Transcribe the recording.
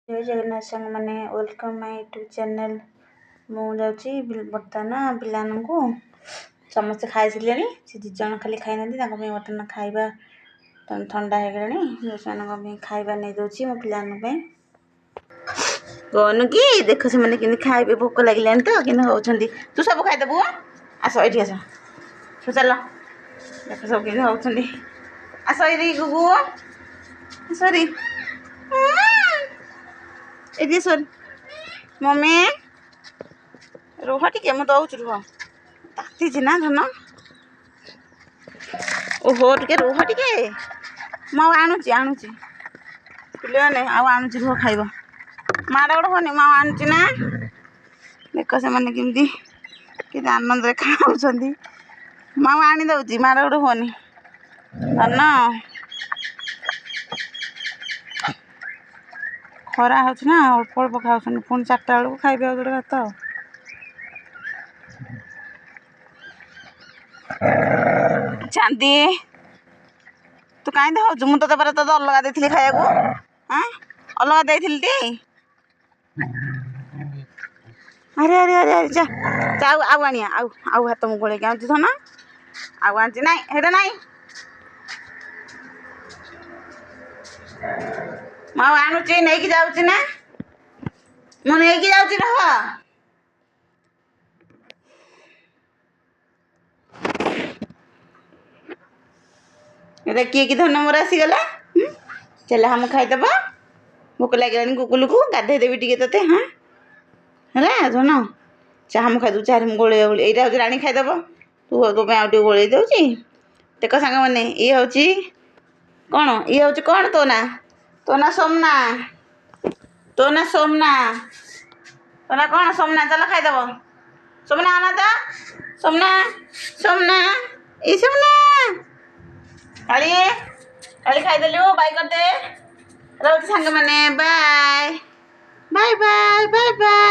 जय जगन्नाथ सांग मैंने वेलकम माय यूट्यूब चैनल मुझे बर्तमान पिलानू समस्ते खाई सारे से दीज खाली खाई ना बर्तमान खाଇବା ठंडा हो गला से खाଇବା नहीं दूसरी मो पिलानू कहनु कि देख से मैंने कि खाइबे भोक लगे तो कि होती तू सब खाईदेबू आस ये आस चल देख सब कि होती आस ये गुगु सरी ये सरी मम्मी रुह टे मुझे दौर रुह ताती ना धन ओहो टे रुह टे मु आणुची आणुची पिले आणुची रुह खाइब माड़ गोड़ होनी मु आणुची ना देख से मैंने केमती कि आनंद खाऊँ मु आनी दौची माड़ गोड़ होनी धन खरा हो अल्प अल्प खाऊँ पुणी 4टा बेलू खाइबे जोड़े भात चांदी तू कहीं हूँ मुझे तो तो अलग देती खाया हाँ अलग देती टी अरे अरे अरे अरे जा आउ आनिया आउ हाथ मुँह गोल आनी धन आउ आनी ना हेटा ना मु आणुची नहीं जाऊँगी ना मु नहीं जाऊँगी रह ये किए कि धन मोर आसीगला चल हम खाईदब भोक लगे गुगुलू को गाधे देवी टे ते हाँ है धन चाह मु खाईदे चाह गोल गोल यहाँ हूँ राणी खाईदब तू तो आगे गोल दूसरी देख सांग मैंने ये हूँ कौन ये हूँ कौन तो ना सोमना तो ना सोमना तो ना कौन सोमना चल खाईदब सोमना आना तो सोमना सोमना ये सोमना काली काली खाईदेलु बाय करदे रोज सांग मैंने bye bye bye bye bye